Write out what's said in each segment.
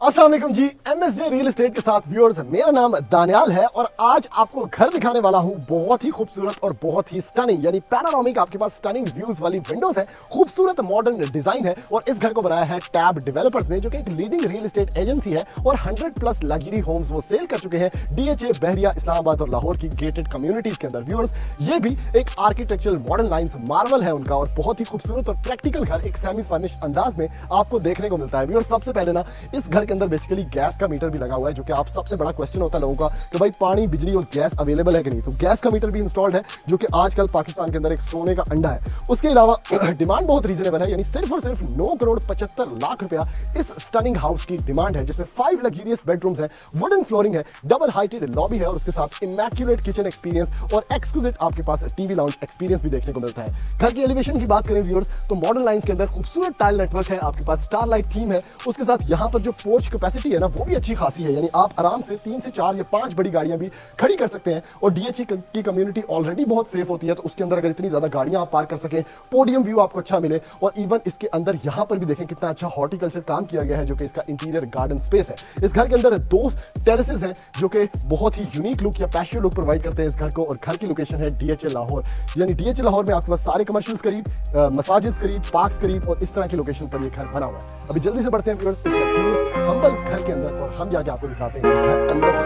अस्सलाम वालेकुम जी, MSJ real estate के साथ व्यूअर्स, मेरा नाम दानियाल है और आज आपको घर दिखाने वाला हूं बहुत ही खूबसूरत और बहुत ही स्टनिंग यानी पैनोरामिक आपके पास स्टनिंग व्यूज वाली विंडोज है। खूबसूरत मॉडर्न डिजाइन है और इस घर को बनाया है टैब डेवलपर्स ने, जो कि एक लीडिंग रियल एस्टेट एजेंसी है और 100+ लग्जरी होम्स वो सेल कर चुके हैं डीएचए, बहरिया, इस्लामाबाद और लाहौर की गेटेड कम्युनिटीज के अंदर। व्यूअर्स, ये भी एक आर्किटेक्चरल मॉडर्न लाइंस मार्वल है उनका और बहुत ही खूबसूरत और प्रैक्टिकल घर एक सेमी फर्निश्ड अंदाज में आपको देखने को मिलता है। व्यूअर्स, सबसे पहले ना इस घर के अंदर बेसिकली गैस का मीटर भी लगा हुआ है, जो कि आप सबसे बड़ा क्वेश्चन होता है लोगों का कि भाई पानी, बिजली और गैस अवेलेबल है कि नहीं। तो गैस का मीटर भी इंस्टॉल्ड है, जो कि आजकल पाकिस्तान के अंदर एक सोने का अंडा है। उसके अलावा डिमांड बहुत रीजनेबल है, यानी सिर्फ और सिर्फ 9,75,00,000 रुपया इस स्टनिंग हाउस की डिमांड है, जिसमें 5 लग्जरियस बेडरूम्स है, वुडन फ्लोरिंग है, डबल हाइटेड लॉबी है और उसके साथ इमैक्युलेट किचन एक्सपीरियंस और एक्सक्लूसिव आपके पास टीवी लाउंज एक्सपीरियंस भी देखने को मिलता है। घर की एलिवेशन की बात करें व्यूअर्स, तो मॉडर्न लाइंस के अंदर खूबसूरत टाइल नेटवर्क है, आपके पास स्टारलाइट थीम है। उसके साथ यहाँ पर जो पोर्च कैपेसिटी है ना, वो भी अच्छी खासी है, यानी आप आराम से 3 से 4 या 5 बड़ी गाड़ियां भी खड़ी कर सकते हैं। और डीएचई की कम्युनिटी ऑलरेडी बहुत सेफ होती है, तो उसके अंदर अगर इतनी ज्यादा गाड़ियां आप पार्क कर सकें, पोडियम व्यू आपको अच्छा मिले और इवन इसके अंदर यहां पर भी देखें कितना अच्छा हॉर्टिकल्चर काम किया गया है, जो कि इसका इंटीरियर गार्डन स्पेस है। इस घर के अंदर 2 टेरेसेस हैं, जो कि बहुत ही यूनिक लुक या पैशियो लुक प्रोवाइड करते हैं इस घर को। और घर की लोकेशन है डीएचए लाहौर, यानी डीएचए लाहौर में आपके पास सारे कमर्शियल्स करीब, मसाजिद करीब, पार्क्स करीब और इस तरह की लोकेशन पर ये घर बना हुआ है। अभी जल्दी से बढ़ते हैं व्यूअर्स इस लग्जरियस हम्बल घर के अंदर और हम जाके आपको दिखाते हैं घर अंदर से।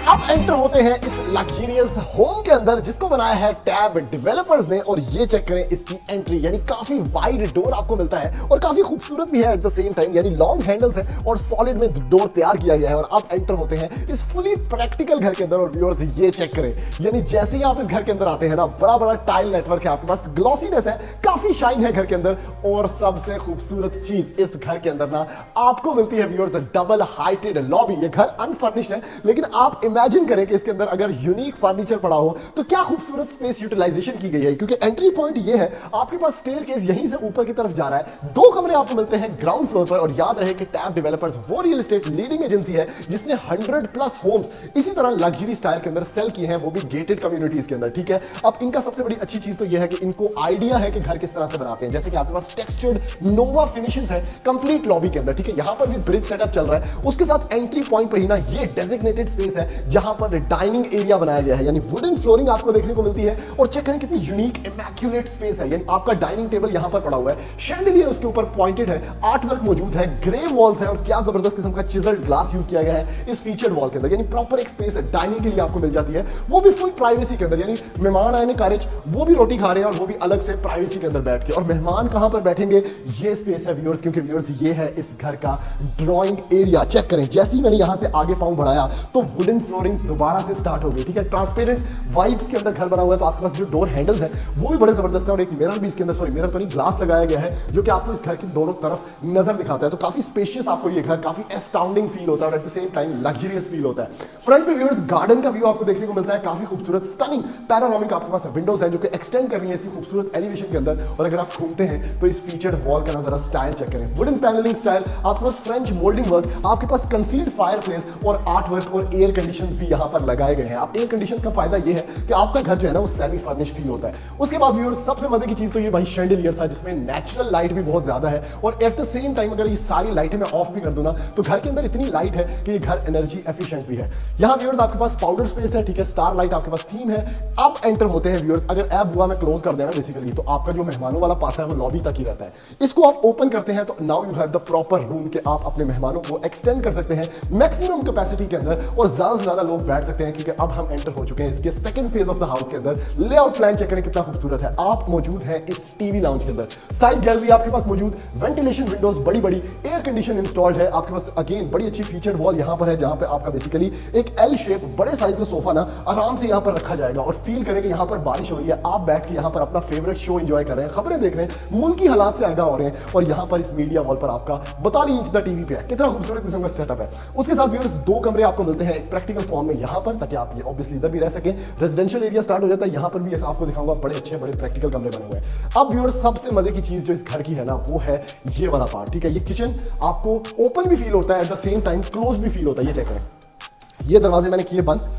अब एंटर होते हैं इस लग्जरियस होम के अंदर, जिसको बनाया है टैब डेवलपर्स ने। और ये चेक करें इसकी एंट्री, यानी काफी वाइड डोर आपको मिलता है और काफी खूबसूरत भी है एट द सेम टाइम, यानी लॉन्ग हैंडल्स है और सॉलिड में डोर तैयार किया गया है। और अब एंटर होते हैं इस फुली प्रैक्टिकल घर के अंदर और व्यूअर्स ये चेक करें, यानी जैसे ही आप इस घर के अंदर आते हैं ना, बड़ा बड़ा टाइल नेटवर्क है, आपके पास ग्लॉसीनेस है, काफी शाइन है घर के अंदर। और सबसे खूबसूरत चीज इस घर के अंदर ना आपको मिलती है व्यूअर्स, डबल हाइटेड लॉबी। ये घर अनफर्निश्ड है, लेकिन आप इमेजिन करें कि इसके अंदर अगर यूनिक फर्नीचर पड़ा हो तो क्या खूबसूरत स्पेस यूटिलाइजेशन की गई है। क्योंकि एंट्री पॉइंट ये है, आपके पास स्टेयरकेस यहीं से ऊपर की तरफ जा रहा है। 2 कमरे आपको मिलते हैं ग्राउंड फ्लोर पर। और याद रहे कि टैब डेवलपर्स वो रियल एस्टेट लीडिंग एजेंसी है जिसने 100+ होम्स इसी तरह लग्जरी स्टाइल के अंदर सेल किए हैं, वो भी गेटेड कम्युनिटीज के अंदर। ठीक है, अब इनका सबसे बड़ी अच्छी चीज तो यह है कि इनको आइडिया है कि घर किस तरह से बनाते हैं। जैसे कि आपके पास टेक्सचर्ड नोवा फिनिशेस है कंप्लीट लॉबी के अंदर। ठीक है, यहां पर भी ब्रिज सेटअप चल रहा है। उसके साथ एंट्री पॉइंट पर ही ना ये डेजिग्नेटेड स्पेस है जहां पर डाइनिंग एरिया बनाया गया है, यानी वुडन फ्लोरिंग आपको देखने को मिलती है। और चेक करें कितनी यूनिक इमैक्युलेट स्पेस है, यानी आपका डाइनिंग टेबल यहां पर पड़ा हुआ है, शैंडिलियर उसके ऊपर पॉइंटेड है, आर्ट वर्क मौजूद है, ग्रे वॉल्स है और क्या जबरदस्त किस्म का चिजल्ड ग्लास यूज किया गया है इस फीचर्ड वॉल के अंदर। यानी प्रॉपर एक स्पेस है डाइनिंग के लिए आपको मिल जाती है, वो भी फुल प्राइवेसी के अंदर। यानी मेहमान आए कारिज, वो भी रोटी खा रहे हैं और वो भी अलग से प्राइवेसी के अंदर बैठ के। और मेहमान कहां पर बैठेंगे, ये स्पेस है व्यूअर्स, क्योंकि व्यूअर्स ये है इस घर का ड्राइंग एरिया। चेक करें, जैसे ही मैंने यहां से आगे पांव बढ़ाया तो वुडन फ्लोरिंग दोबारा से स्टार्ट हो गई। ठीक है, ट्रांसपेरेंट वाइब्स के अंदर घर बना हुआ है, तो आपके पास जो डोर हैंडल्स हैं वो भी बड़े जबरदस्त है। और एक मिरर भी इसके अंदर, सॉरी मिरर तो नहीं, ग्लास लगाया गया है, जो कि आपको इस घर की दोनों तरफ नजर दिखाता है। तो काफी स्पेशियस आपको ये घर काफी एस्टाउंडिंग फील होता है और at the same time luxurious feel होता है। फ्रंट पे व्यूअर्स गार्डन का व्यू आपको देखने को मिलता है, काफी खूबसूरत स्टनिंग पैनोरामिक आपके पास विंडोज है, जो कि एक्सटेंड कर रही है इसकी खूबसूरत एलिवेशन के अंदर। और अगर आप घूमते हैं तो इस फीचर्ड वॉल का नजर स्टाइल चेक करें, वुडन पैनलिंग स्टाइल, आपके पास फ्रेंच मोल्डिंग वर्क, आपके पास कंसील्ड फायरप्लेस और आर्ट वर्क और एयर कंडीशंस भी यहां पर लगाए गए हैं। आप एयर कंडीशंस का फायदा ये है कि आपका घर जो है ना वो सेमी फर्निश्ड फील होता है। उसके बाद व्यूअर्स सबसे मजे की चीज तो ये भाई शैंडिलियर था, जिसमें नेचुरल लाइट भी बहुत ज्यादा है। और एट द सेम टाइम अगर ये सारी लाइटें मैं ऑफ भी कर दूं ना, तो घर के अंदर इतनी लाइट है कि ये घर एनर्जी एफिशिएंट भी है। यहाँ व्यूअर्स आपके पास पाउडर स्पेस है, ठीक है, स्टार लाइट आपके पास थीम है। अब एंटर होते हैं व्यूअर्स, अगर ऐप हुआ मैं क्लोज कर देना बेसिकली, तो आपका जो मेहमानों वाला पास है वो लॉबी तक ही रहता है। इसको आप ओपन करते हैं तो now you have the proper room के आप अपने मेहमानों को एक्सटेंड कर सकते हैं मैक्सिमम कैपेसिटी के अंदर और ज्यादा से ज्यादा लोग बैठ सकते हैं, क्योंकि अब हम एंटर हो चुके हैं इसके second phase of the house के अंदर। लेआउट प्लान चेक करें कितना खूबसूरत है। आप मौजूद हैं इस टीवी लाउंज के अंदर। साइड गैलरी आपके पास मौजूद, वेंटिलेशन विंडोज बड़ी बड़ी, एयर कंडीशन इंस्टॉल्ड है आपके पास। अगेन बड़ी अच्छी फीचर्ड वॉल यहां पर है, जहां पे आपका बेसिकली एक एल शेप बड़े साइज का सोफा ना आराम से यहां पर रखा जाएगा और फील करें कि यहां पर बारिश हो रही है, आप बैठ के यहां पर अपना फेवरेट शो एंजॉय कर रहे हैं, खबरें देख रहे हैं, मुल्की हालात से आगाह हो रहे हैं, और यहां पर इस मीडिया वॉल पर आपका 42 इंच का टीवी पे है। कितना खूबसूरत किस्म का सेटअप है। उसके साथ व्यूअर्स दो कमरे आपको मिलते हैं एक प्रैक्टिकल फॉर्म में यहां पर, ताकि आप ये ऑब्वियसली इधर भी रह सकें। रेजिडेंशियल एरिया स्टार्ट हो जाता है, यहां पर भी आपको दिखाऊंगा बड़े अच्छे बड़े प्रैक्टिकल कमरे बने हुए हैं। अब व्यूअर्स सबसे मजे की चीज जो इस घर की है ना, वो है ये वाला पार्ट। ठीक है, ये किचन आपको ओपन भी फील होता है, at the same time close भी फील होता है। ये चेक करें, ये दरवाजे मैंने किए बंद,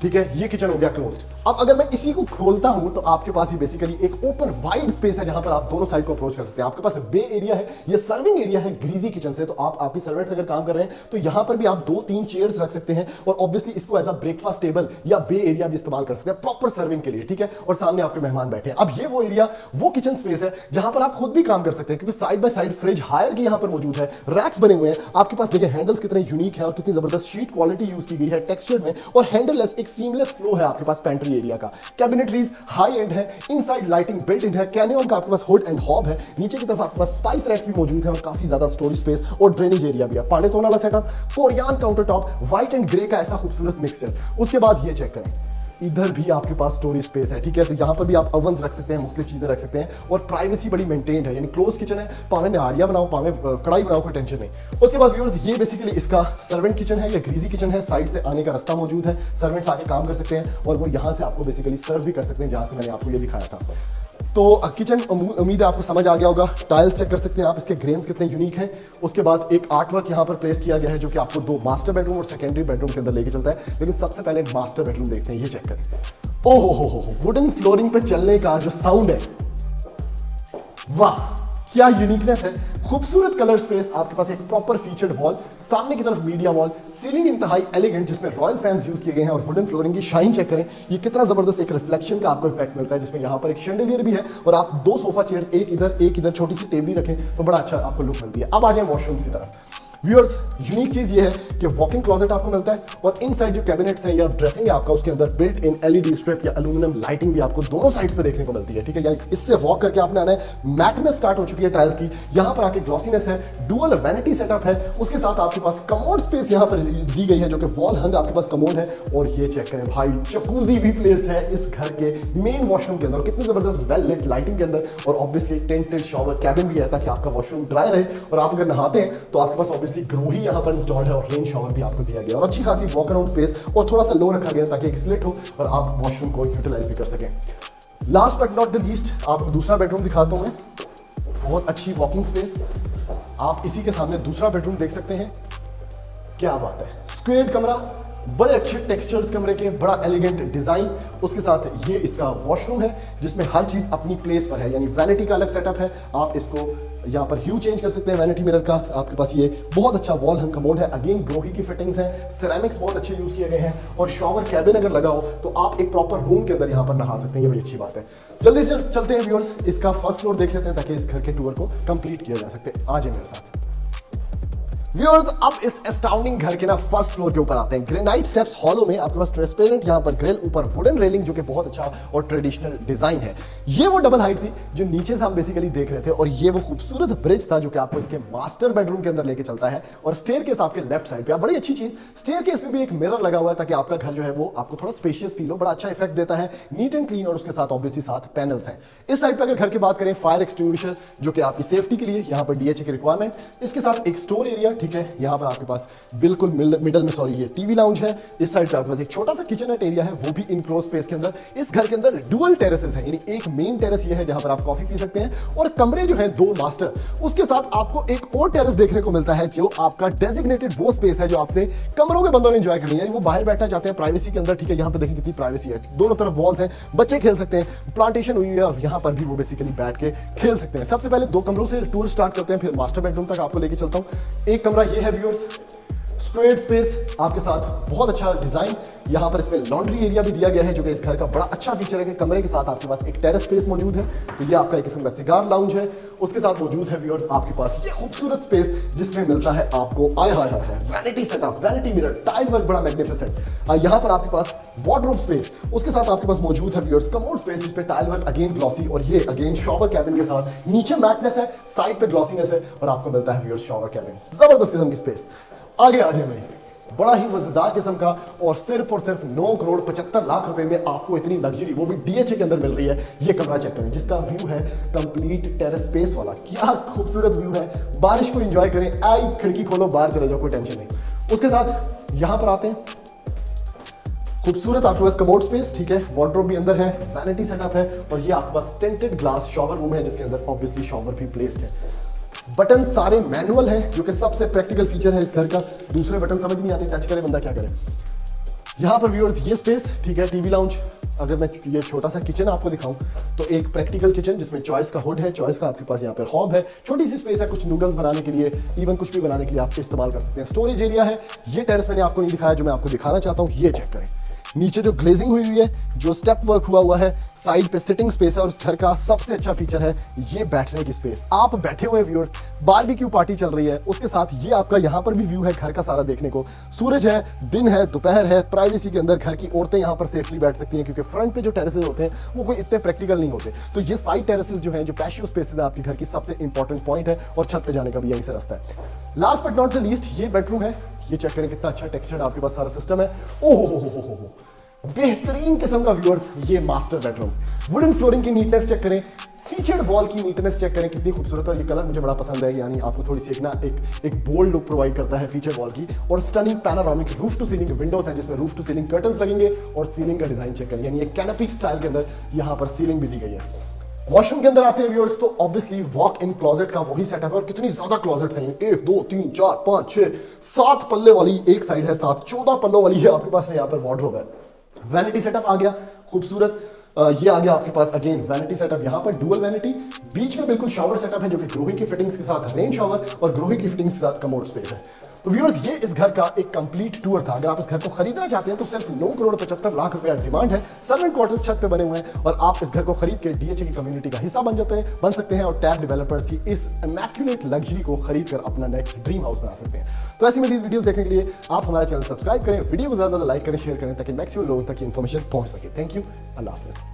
ठीक है, ये किचन हो गया क्लोज्ड। अब अगर मैं इसी को खोलता हूं तो आपके पास ये बेसिकली एक ओपन वाइड स्पेस है, जहां पर आप दोनों साइड को अप्रोच कर सकते हैं। आपके पास बे एरिया है, ये सर्विंग एरिया है ग्रीजी किचन से, तो आप आपकी सर्वेंट्स अगर काम कर रहे हैं तो यहां पर भी आप 2-3 चेयर्स रख सकते हैं, और ऑब्वियसली इसको एज अ ब्रेकफास्ट टेबल या बे एरिया भी इस्तेमाल कर सकते हैं प्रॉपर सर्विंग के लिए। ठीक है, और सामने आपके मेहमान बैठे हैं। अब ये वो एरिया, वो किचन स्पेस है जहां पर आप खुद भी काम कर सकते हैं, क्योंकि side by side fridge Haier की यहां पर मौजूद है, रैक्स बने हुए हैं आपके पास। देखिए हैंडल्स कितने यूनिक है और कितनी जबरदस्त शीट क्वालिटी यूज की गई है टेक्सचर में, और हैंडललेस एक सीमलेस फ्लो है आपके पास पेंट्री एरिया का। कैबिनेटरीज हाई एंड है, इनसाइड लाइटिंग बिल्ट इन है, कैनियन का आपके पास हुड एंड हॉब है, नीचे की तरफ आपके पास स्पाइस रैक्स भी मौजूद है, और काफी ज्यादा स्टोरेज स्पेस और ड्रेनेज एरिया भी है। पानी धोने वाला setup, Korean counter top, white and grey का ऐसा खूबसूरत मिक्सचर। उसके बाद ये चेक करें, इधर भी आपके पास स्टोरेज स्पेस है। ठीक है, तो यहां पर भी आप ओवंस रख सकते हैं, मुख्तलिफ चीजें रख सकते हैं, और प्राइवेसी बड़ी मेंटेन्ड है, यानी क्लोज किचन है। पावे निहारियां बनाओ, पावे कढ़ाई बनाओ, कोई टेंशन नहीं। उसके बाद व्यूअर्स ये बेसिकली इसका सर्वेंट किचन है या ग्रीजी किचन है। साइड से आने का रास्ता मौजूद है, सर्वेंट्स आके काम कर सकते हैं, और वो यहां से आपको बेसिकली सर्व भी कर सकते हैं, जहां से मैंने आपको ये दिखाया था। तो किचन उम्मीद है आपको समझ आ गया होगा। टाइल्स चेक कर सकते हैं आप, इसके ग्रेन्स कितने यूनिक हैं। उसके बाद एक आर्ट वर्क यहाँ पर प्लेस किया गया है, जो कि आपको 2 मास्टर बेडरूम और सेकेंडरी बेडरूम के अंदर लेके चलता है। लेकिन सबसे पहले मास्टर बेडरूम देखते हैं, ये चेक करें। ओहो हो, वुडन फ्लोरिंग पे चलने का जो साउंड है, वाह क्या यूनिकनेस है। खूबसूरत कलर स्पेस, आपके पास एक प्रॉपर फीचर्ड वॉल, सामने की तरफ मीडिया वॉल, सीलिंग इंतहाई एलिगेंट जिसमें रॉयल फैंस यूज किए गए हैं, और वुडन फ्लोरिंग की शाइन चेक करें, ये कितना जबरदस्त एक रिफ्लेक्शन का आपको इफेक्ट मिलता है, जिसमें यहाँ पर एक शैंडेलियर भी है, और आप 2 सोफा चेयर्स एक इधर छोटी सी टेबल रखें तो बड़ा अच्छा आपको लुक मिलती है। अब आ जाए वॉशरूम की तरफ। व्यूअर्स यूनिक चीज ये है कि वॉकिंग क्लोजेट आपको मिलता है, और इनसाइड जो कैबिनेट्स हैं या ड्रेसिंग है आपका, उसके अंदर बिल्ट इन एलईडी स्ट्रिप या एल्यूमिनियम लाइटिंग भी आपको दोनों साइड पे देखने को मिलती है। ठीक है, यानी इससे वॉक करके आपने आना है, मैटनेस स्टार्ट हो चुकी है टाइल्स की, यहां पर आके ग्लॉसीनेस है, डुअल वैनिटी सेटअप है। उसके साथ आपके पास कमोड स्पेस यहां पर दी गई है, जो कि वॉल हंग आपके पास कमोड है। और ये चेक करें भाई, जकूजी भी प्लेस्ड है इस घर के मेन वॉशरूम के अंदर, कितनी जबरदस्त वेल लिट लाइटिंग के अंदर, और ऑब्वियसली टेंटेड शॉवर कैबिन भी है, ताकि आपका वॉशरूम ड्राई रहे, और आप अगर नहाते हैं तो आपके पास ऑब्वियसली ग्रो ही यहां पर इंस्टॉल्ड है, और रेन शॉवर भी आपको दिया गया, और अच्छी खासी वॉक अराउंड स्पेस, और थोड़ा सा लो रखा गया ताकि एक स्लिट हो और आप वॉशरूम को यूटिलाइज भी कर सकें। Last but not the least, आपको दूसरा बेडरूम दिखाता हूं मैं। बहुत अच्छी वॉकिंग स्पेस, आप इसी के सामने दूसरा बेडरूम देख सकते हैं। क्या बात है, स्क्वेयर्ड कमरा, बड़े अच्छे टेक्सचर्स कमरे के, बड़ा एलिगेंट डिजाइन। उसके साथ ये इसका वॉशरूम है, जिसमें हर चीज अपनी प्लेस पर है, यानी वैनिटी का अलग सेटअप है, आप इसको यहाँ पर ह्यू चेंज कर सकते हैं वैनिटी मिरर का। आपके पास ये बहुत अच्छा वॉल हंग कमोड है, अगेन ग्रोही की फिटिंग्स हैं, सिरेमिक्स बहुत अच्छे यूज किए गए हैं, और शॉवर कैबिन अगर लगा हो तो आप एक प्रॉपर रूम के अंदर यहाँ पर नहा सकते हैं, ये बड़ी अच्छी बात है। जल्दी से चलते हैं व्यूअर्स, इसका फर्स्ट फ्लोर देख लेते हैं, ताकि इस घर के टूर को कंप्लीट किया जा सके। आ जाए मेरे साथ व्यूअर्स। अब इस एस्टाउंडिंग घर के ना फर्स्ट फ्लोर के ऊपर आते हैं। ग्रेनाइट स्टेप्स हॉलो में आपके पास ट्रांसपेरेंट यहाँ पर ग्रिल, ऊपर वुडन रेलिंग, जो कि बहुत अच्छा और ट्रेडिशनल डिजाइन है। ये वो डबल हाइट थी जो नीचे से हम बेसिकली देख रहे थे, और ये वो खूबसूरत ब्रिज था जो कि आपको इसके मास्टर बेडरूम के अंदर लेके चलता है, और स्टेयरकेस आपके लेफ्ट साइड पे। बड़ी अच्छी चीज, स्टेयरकेस में भी एक मिरर लगा हुआ है, ताकि आपका घर जो है वो आपको थोड़ा स्पेशियस फील हो, बड़ा अच्छा इफेक्ट देता है, नीट एंड क्लीन, और उसके साथ ऑब्वियसली साथ पैनल्स हैं। इस साइड पे अगर घर की बात करें, फायर एक्सटिंग्विशर, जो कि आपकी सेफ्टी के लिए यहाँ पर डीएचए की रिक्वायरमेंट। इसके साथ एक स्टोर एरिया, ठीक है, यहाँ पर आपके पास बिल्कुल मिडल में सॉरी ये टीवी लाउंज है। इस साइड पे आपके पास एक छोटा सा किचननेट एरिया है, वो भी इनक्लोज स्पेस के अंदर। इस घर के अंदर डुअल टेरेसेस हैं, यानी एक मेन टेरेस ये है जहां पर आप कॉफी पी सकते हैं, और कमरे जो है 2 मास्टर। उसके साथ आपको एक और टेरेस देखने को मिलता है, जो आपका डेजिग्नेटेड वो स्पेस है जो आपने कमरों के बंदों ने एंजॉय करनी है, यानी वो बाहर बैठना चाहते हैं प्राइवेसी के अंदर। ठीक है, यहाँ पे देखिए कितनी प्राइवेसी है, दोनों तरफ वॉल्स हैं, बच्चे खेल सकते हैं, प्लांटेशन हुई है, और यहाँ पर भी वो बेसिकली बैठ के खेल सकते हैं। सबसे पहले 2 कमरों से टूर स्टार्ट करते हैं, फिर मास्टर बेडरूम तक आपको लेके चलता हूँ। एक कमरा ये है व्यूअर्स, स्क्वेयर स्पेस आपके साथ, बहुत अच्छा डिजाइन। यहाँ पर इसमें लॉन्ड्री एरिया भी दिया गया है जो कि इस घर का बड़ा अच्छा फीचर है कि कमरे के साथ आपके पास एक टेरेस स्पेस मौजूद है। तो ये आपका एक किस्म का सिगार लाउंज है। उसके साथ मौजूद है व्यूअर्स आपके पास ये खूबसूरत स्पेस जिसमें मिलता है आपको vanity setup, vanity mirror, tile work बड़ा मैग्निफिसेंट। यहाँ पर आपके पास वार्डरोब स्पेस, उसके साथ आपके पास मौजूद है व्यूअर्स कमोड स्पेस जिस पे टाइल वर्क अगेन ग्लॉसी और ये अगेन शॉवर कैबिन के साथ। नीचे मैटनेस है, साइड पे ग्लॉसीनेस है और आपको मिलता है व्यूअर्स शॉवर कैबिन। जबरदस्त किस्म की स्पेस। आगे आ जाए भाई, बड़ा ही मजेदार किस्म का और सिर्फ 9 करोड़ 75 लाख रुपए में आपको इतनी लग्जरी वो भी डीएचए के अंदर मिल रही है। ये कमरा चेक करें जिसका व्यू है कंप्लीट टेरेस स्पेस वाला। क्या खूबसूरत व्यू है, बारिश को एंजॉय करें, आई खिड़की खोलो बाहर चले जाओ, कोई टेंशन नहीं। उसके साथ यहां पर आते हैं, खूबसूरत आपके पास कमोड स्पेस, ठीक है, वार्डरोब भी अंदर है, वैनिटी सेटअप है और ये आपके पास टेंटेड ग्लास शॉवर रूम है जिसके अंदर ऑब्वियसली शॉवर भी प्लेस्ड है। बटन सारे मैनुअल है जो कि सबसे प्रैक्टिकल फीचर है इस घर का। दूसरे बटन समझ नहीं आते, टच करे बंदा क्या करे। यहां पर व्यूअर्स ये स्पेस, ठीक है, टीवी लाउंज। अगर मैं ये छोटा सा किचन आपको दिखाऊं तो एक प्रैक्टिकल किचन जिसमें चॉइस का हुड है, चॉइस का आपके पास यहाँ पर हॉब है, छोटी सी स्पेस है, कुछ नूडल्स बनाने के लिए, इवन कुछ भी बनाने के लिए आप इस्तेमाल कर सकते हैं। स्टोरेज एरिया है। ये टेरेस मैंने आपको नहीं दिखाया जो मैं आपको दिखाना चाहता हूँ, ये चेक करें। नीचे जो ग्लेजिंग हुई है, जो स्टेप वर्क हुआ है, साइड पे सिटिंग स्पेस है और इस घर का सबसे अच्छा फीचर है ये बैठने की स्पेस। आप बैठे हुए व्यूअर्स, बारबेक्यू पार्टी चल रही है, उसके साथ ये आपका यहाँ पर भी व्यू है घर का सारा देखने को। सूरज है, दिन है, दोपहर है, प्राइवेसी के अंदर घर की औरतें यहाँ पर सेफली बैठ सकती हैं क्योंकि फ्रंट पे जो टेरेसेस होते हैं वो कोई इतने प्रैक्टिकल नहीं होते। तो ये साइड टेरेसेस जो है, जो पैशियो स्पेसेस है, आपके घर की सबसे इंपॉर्टेंट पॉइंट है और छत पे जाने का भी यहीं से रास्ता है। Last but not the least ये बेडरूम है। ये चेक करें कितना अच्छा टेक्सचर्ड आपके पास सारा सिस्टम है। ओहो, बेहतरीन किस्म का व्यूअर्स ये मास्टर बेडरूम। वुडन फ्लोरिंग की नीटनेस चेक करें, फीचर्ड वॉल की नीटनेस चेक करें कितनी खूबसूरत। और ये कलर मुझे बड़ा पसंद है, यानी आपको थोड़ी सी एक बोल्ड लुक प्रोवाइड करता है फीचर्ड वॉल की। और stunning panoramic roof to ceiling windows है जिसमें रूफ टू सीलिंग कर्टन्स लगेंगे और सीलिंग का डिजाइन चेक करें, यानी एक कैनोपी स्टाइल के अंदर यहाँ पर सीलिंग भी दी गई है। वॉशरूम के अंदर आते हैं व्यूअर्स तो ऑब्वियसली वॉक इन क्लोजेट का वही सेटअप है और कितनी ज्यादा क्लोजेट्स हैं, 1 2 3 4 5 6 7 पल्ले वाली एक साइड है, 14 पल्लों वाली है आपके पास। यहाँ पर वार्डरोब है, वैनिटी सेटअप आ गया खूबसूरत। ये आ गया आपके पास अगेन वैनिटी सेटअप, यहाँ पर डुअल वैनिटी, बीच में बिल्कुल शॉवर सेटअप है जो कि ग्रोही की फिटिंग्स के साथ रेन शॉवर और ग्रोही की फिटिंग्स के साथ कमोड स्पेस है। तो व्यूअर्स ये इस घर का एक कंप्लीट टूर था। अगर आप इस घर को खरीदना चाहते हैं तो सिर्फ 9 करोड़ 75 लाख रुपया डिमांड है। सर्वेंट क्वार्टर्स छत पे बने हुए हैं और आप इस घर को खरीद के डीएचए की कम्युनिटी का हिस्सा बन सकते हैं और टैब डेवलपर्स की इस इमैक्युलेट लग्जरी को खरीद कर अपना नेक्स्ट ड्रीम हाउस बना सकते हैं। तो ऐसी मजीद वीडियोस देखने के लिए आप हमारा चैनल सब्सक्राइब करें, वीडियो को ज्यादा लाइक करें, शेयर करें ताकि मैक्सिमम लोगों तक ये इन्फॉर्मेशन पहुंच सके। थैंक यू, अल्लाह हाफिज़।